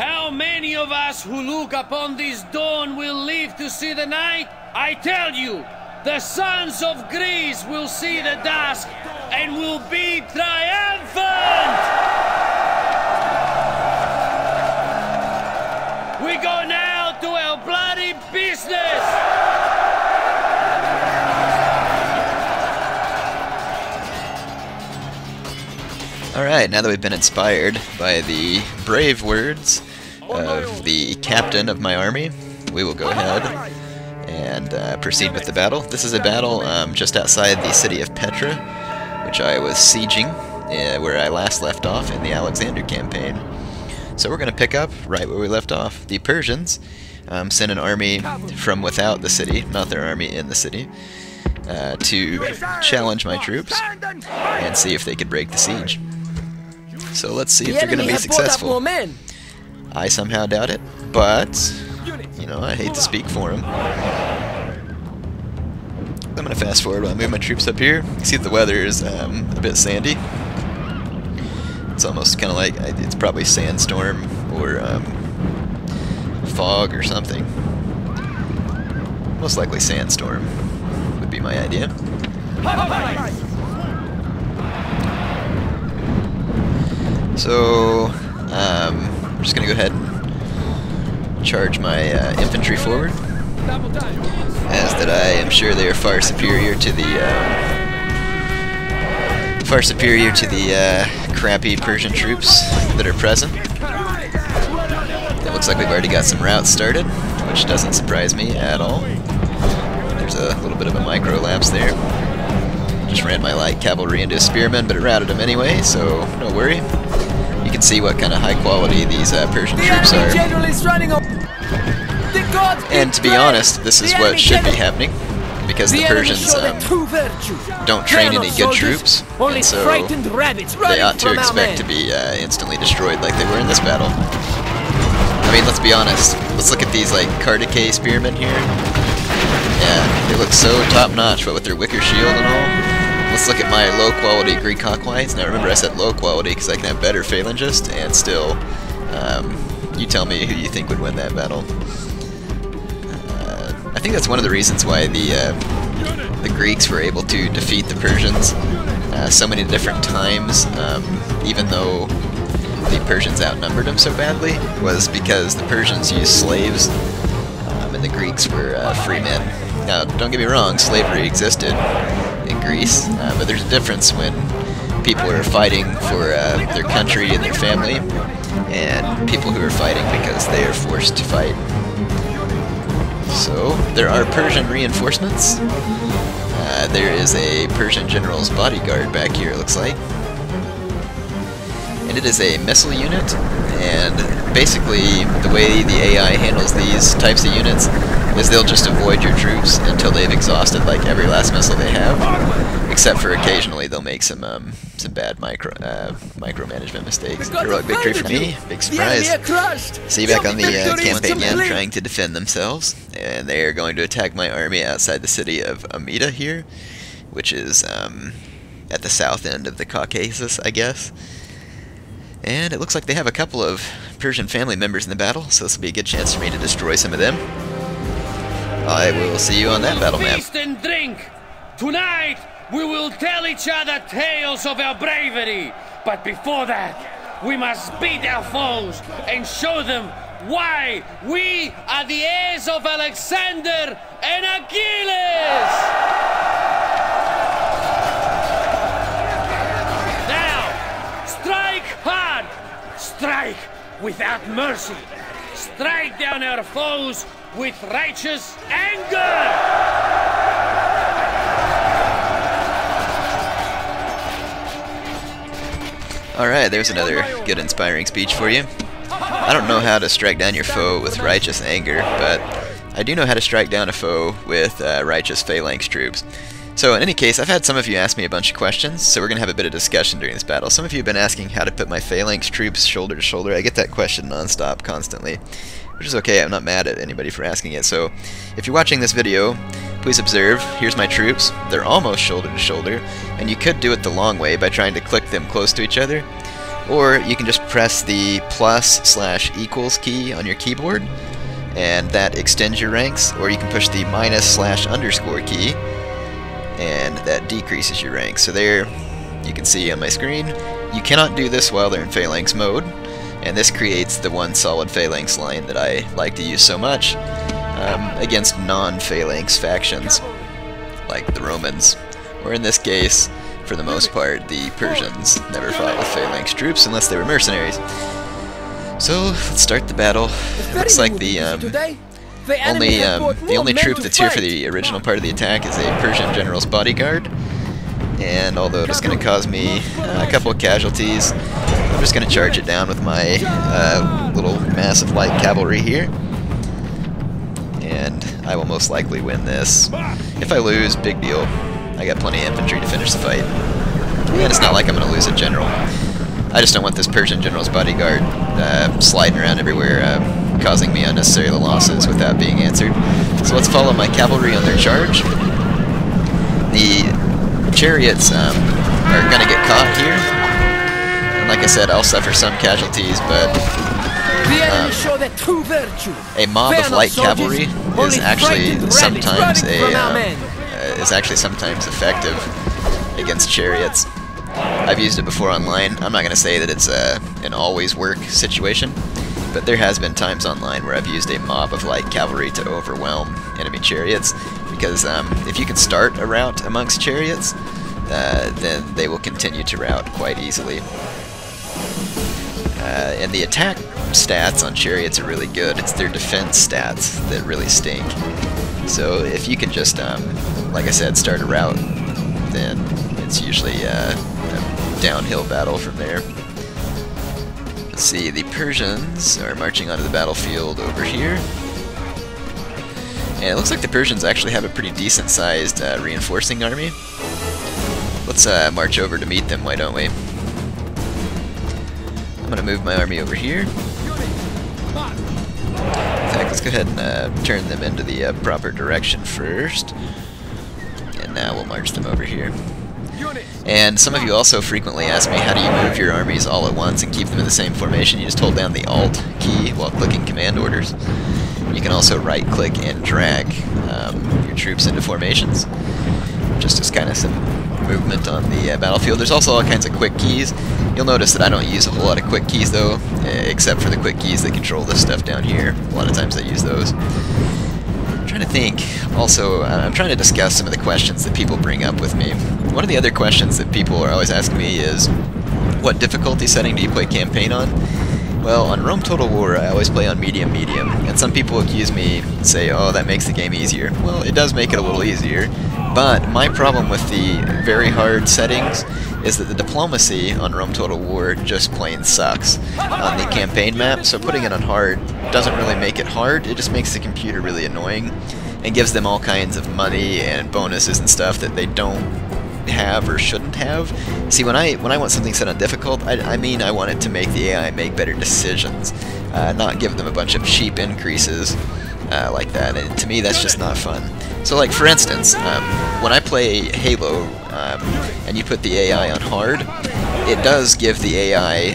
How many of us who look upon this dawn will live to see the night? I tell you, the sons of Greece will see the dusk and will be triumphant! We go now to our bloody business! Alright, now that we've been inspired by the brave words of the captain of my army, we will go ahead and proceed with the battle. This is a battle just outside the city of Petra, which I was sieging, where I last left off in the Alexander campaign. So we're going to pick up right where we left off. The Persians sent an army from without the city, not their army in the city, to challenge my troops and see if they could break the siege. So let's see if they're going to be successful. I somehow doubt it, but, you know, I hate to speak for them. I'm going to fast forward while I move my troops up here. You see the weather is a bit sandy. It's almost kind of like, it's probably sandstorm or fog or something. Most likely sandstorm would be my idea. So, I'm just going to go ahead and charge my infantry forward, as that I am sure they are far superior to the crappy Persian troops that are present. It looks like we've already got some routes started, which doesn't surprise me at all. There's a little bit of a micro lapse there. Just ran my light cavalry into a spearman, but it routed him anyway, so no worry. You can see what kind of high quality these Persian troops are. And to be honest, this is what should be happening, because the Persians don't train any good troops, and so they ought to expect to be instantly destroyed like they were in this battle. I mean, let's be honest. Let's look at these, like, Kardike spearmen here. Yeah, they look so top-notch, what with their wicker shield and all. Let's look at my low-quality Greek hoplites. Now remember I said low-quality because I can have better phalangists, and still, you tell me who you think would win that battle. I think that's one of the reasons why the Greeks were able to defeat the Persians so many different times, even though the Persians outnumbered them so badly, was because the Persians used slaves, and the Greeks were free men. Now, don't get me wrong, slavery existed in Greece, but there's a difference when people are fighting for their country and their family, and people who are fighting because they are forced to fight. So, there are Persian reinforcements. There is a Persian general's bodyguard back here, it looks like. And it is a missile unit, and basically the way the AI handles these types of units is they'll just avoid your troops until they've exhausted like every last missile they have, except for occasionally they'll make some bad micromanagement mistakes. Heroic victory for me, big surprise. See you back on the campaign again, trying to defend themselves, and they are going to attack my army outside the city of Amita here, which is at the south end of the Caucasus, I guess. And it looks like they have a couple of Persian family members in the battle, so this will be a good chance for me to destroy some of them. I will see you on that battle map. Feast and drink! Tonight, we will tell each other tales of our bravery. But before that, we must beat our foes and show them why we are the heirs of Alexander and Achilles! Now, strike hard! Strike without mercy! Strike down our foes with righteous anger! Alright, there's another good inspiring speech for you. I don't know how to strike down your foe with righteous anger, but I do know how to strike down a foe with righteous phalanx troops. So in any case, I've had some of you ask me a bunch of questions, so we're going to have a bit of discussion during this battle. Some of you have been asking how to put my phalanx troops shoulder to shoulder. I get that question non-stop, constantly, which is okay. I'm not mad at anybody for asking it. So if you're watching this video, please observe, here's my troops. They're almost shoulder to shoulder, and you could do it the long way by trying to click them close to each other. Or you can just press the +/equals key on your keyboard, and that extends your ranks, or you can push the -/_ key, and that decreases your ranks. So there, you can see on my screen, you cannot do this while they're in Phalanx mode, and this creates the one solid Phalanx line that I like to use so much against non-Phalanx factions, like the Romans, or in this case, for the most part, the Persians never fought with Phalanx troops unless they were mercenaries. So, let's start the battle. It looks like the only troop that's here for the original part of the attack is a Persian general's bodyguard. And although it's going to cause me a couple of casualties, I'm just going to charge it down with my little massive light cavalry here. And I will most likely win this. If I lose, big deal. I got plenty of infantry to finish the fight. And it's not like I'm going to lose a general. I just don't want this Persian general's bodyguard sliding around everywhere, causing me unnecessary losses without being answered. So let's follow my cavalry on their charge. The chariots are going to get caught here. And like I said, I'll suffer some casualties, but a mob of light cavalry is actually sometimes effective against chariots. I've used it before online. I'm not going to say that it's an always work situation, but there has been times online where I've used a mob of light cavalry to overwhelm enemy chariots, because if you can start a rout amongst chariots, then they will continue to rout quite easily. And the attack stats on chariots are really good. It's their defense stats that really stink. So if you can just, like I said, start a rout, then it's usually a downhill battle from there. Let's see, the Persians are marching onto the battlefield over here. And it looks like the Persians actually have a pretty decent sized reinforcing army. Let's march over to meet them, why don't we? I'm going to move my army over here. In fact, let's go ahead and turn them into the proper direction first. And now we'll march them over here. And some of you also frequently ask me, how do you move your armies all at once and keep them in the same formation? You just hold down the Alt key while clicking command orders. You can also right-click and drag your troops into formations, just as kind of some movement on the battlefield. There's also all kinds of quick keys. You'll notice that I don't use a whole lot of quick keys, though, except for the quick keys that control this stuff down here. A lot of times I use those. I'm trying to think. Also, I'm trying to discuss some of the questions that people bring up with me. One of the other questions that people are always asking me is, what difficulty setting do you play campaign on? Well, on Rome Total War, I always play on medium, and some people accuse me and say, oh, that makes the game easier. Well, it does make it a little easier, but my problem with the very hard settings is that the diplomacy on Rome Total War just plain sucks on the campaign map, so putting it on hard doesn't really make it hard, it just makes the computer really annoying, and gives them all kinds of money and bonuses and stuff that they don't have or shouldn't have. See, when I want something set on difficult, I mean I want it to make the AI make better decisions, not give them a bunch of cheap increases like that, and to me that's just not fun. So like for instance, when I play Halo and you put the AI on hard, it does give the AI,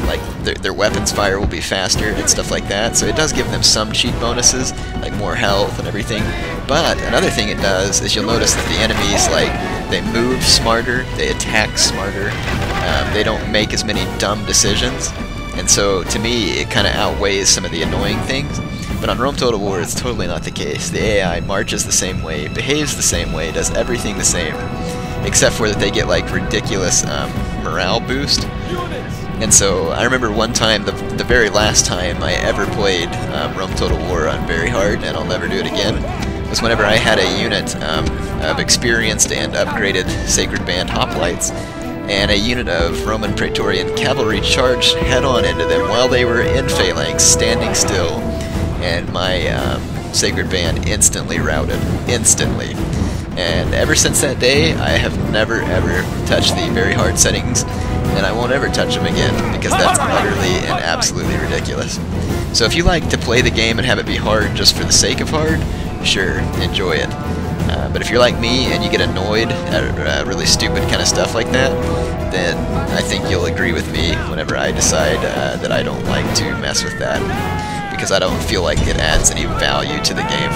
like their weapons fire will be faster and stuff like that, so it does give them some cheat bonuses, like more health and everything. But another thing it does is you'll notice that the enemies, like, they move smarter, they attack smarter, they don't make as many dumb decisions, and so to me it kind of outweighs some of the annoying things. But on Rome Total War it's totally not the case. The AI marches the same way, behaves the same way, does everything the same, except for that they get like ridiculous morale boost. And so I remember one time, the very last time I ever played Rome Total War on very hard, and I'll never do it again, was whenever I had a unit of experienced and upgraded Sacred Band hoplites, and a unit of Roman Praetorian cavalry charged head-on into them while they were in Phalanx, standing still, and my Sacred Band instantly routed. Instantly. And ever since that day, I have never ever touched the very hard settings, and I won't ever touch them again, because that's utterly and absolutely ridiculous. So if you like to play the game and have it be hard just for the sake of hard, sure, enjoy it. But if you're like me and you get annoyed at really stupid kind of stuff like that, then I think you'll agree with me whenever I decide that I don't like to mess with that, because I don't feel like it adds any value to the game.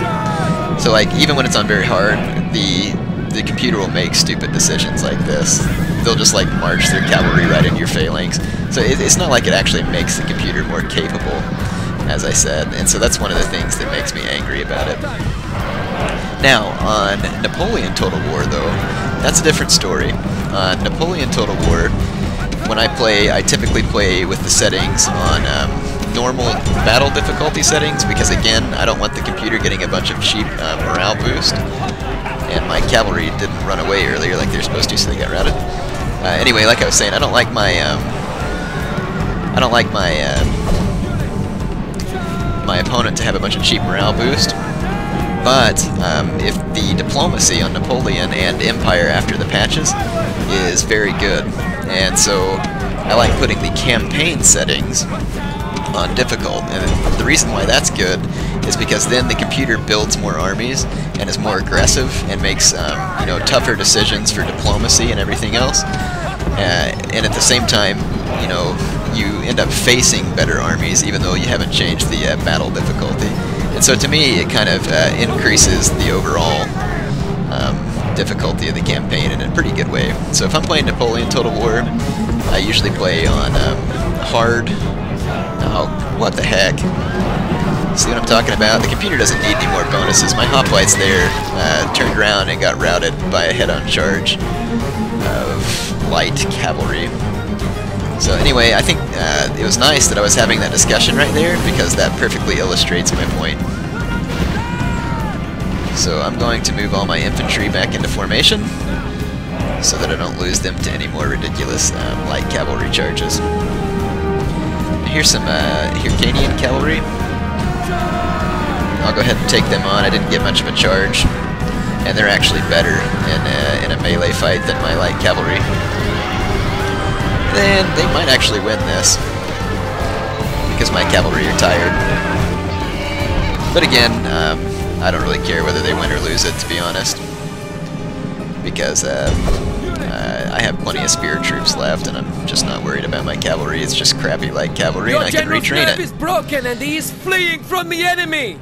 So like, even when it's on very hard, the computer will make stupid decisions like this. They'll just like march their cavalry right into your phalanx. So it's not like it actually makes the computer more capable, as I said, and so that's one of the things that makes me angry about it. Now, on Napoleon Total War, though, that's a different story. On Napoleon Total War, when I play, I typically play with the settings on normal battle difficulty settings, because again, I don't want the computer getting a bunch of cheap morale boost. And my cavalry didn't run away earlier like they're supposed to, so they got routed. Anyway, like I was saying, I don't like my my opponent to have a bunch of cheap morale boost. But if the diplomacy on Napoleon and Empire after the patches is very good, and so I like putting the campaign settings on difficult, and the reason why that's good is because then the computer builds more armies and is more aggressive and makes you know, tougher decisions for diplomacy and everything else, and at the same time, you know, you end up facing better armies even though you haven't changed the battle difficulty. And so to me, it kind of increases the overall difficulty of the campaign in a pretty good way. So if I'm playing Napoleon Total War, I usually play on hard. Oh, what the heck? See what I'm talking about? The computer doesn't need any more bonuses. My hoplites there turned around and got routed by a head-on charge of light cavalry. So anyway, I think it was nice that I was having that discussion right there, because that perfectly illustrates my point. So I'm going to move all my infantry back into formation, so that I don't lose them to any more ridiculous light cavalry charges. Here's some Hyrcanian cavalry. I'll go ahead and take them on. I didn't get much of a charge, and they're actually better in a melee fight than my light cavalry. Then they might actually win this, because my cavalry are tired. But again, I don't really care whether they win or lose it, to be honest, because I have plenty of spear troops left, and I'm just not worried about my cavalry. It's just crappy light cavalry, and I can retrain it. Your is broken, and he is fleeing from the enemy.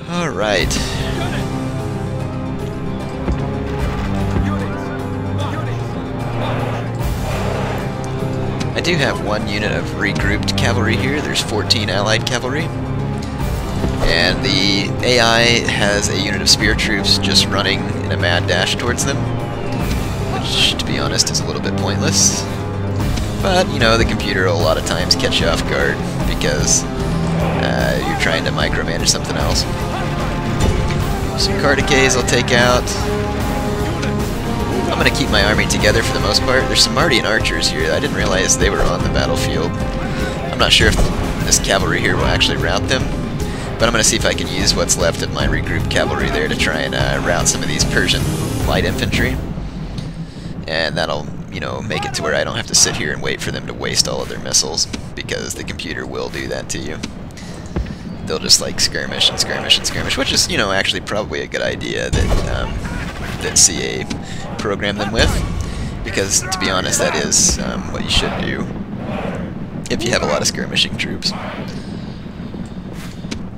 All right. I do have one unit of regrouped cavalry here. There's 14 allied cavalry. And the AI has a unit of spear troops just running in a mad dash towards them, which, to be honest, is a little bit pointless. But, you know, the computer will a lot of times catch you off guard because you're trying to micromanage something else. Some Cardicaes I'll take out. I'm going to keep my army together for the most part. There's some Mardian archers here. I didn't realize they were on the battlefield. I'm not sure if this cavalry here will actually rout them, but I'm going to see if I can use what's left of my regrouped cavalry there to try and rout some of these Persian light infantry. And that'll, you know, make it to where I don't have to sit here and wait for them to waste all of their missiles, because the computer will do that to you. They'll just like skirmish and skirmish and skirmish, which is, you know, actually probably a good idea that CA program them with, because to be honest, that is what you should do if you have a lot of skirmishing troops.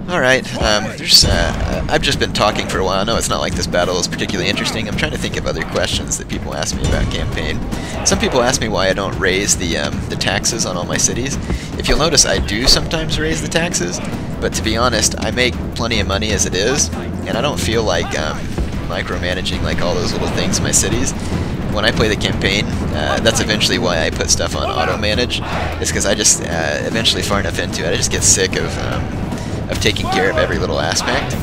Alright, I've just been talking for a while. No, it's not like this battle is particularly interesting. I'm trying to think of other questions that people ask me about campaign. Some people ask me why I don't raise the taxes on all my cities. If you'll notice, I do sometimes raise the taxes, but to be honest, I make plenty of money as it is, and I don't feel like micromanaging like all those little things in my cities. When I play the campaign, that's eventually why I put stuff on auto manage. It's because I just eventually far enough into it, I just get sick of taking care of every little aspect.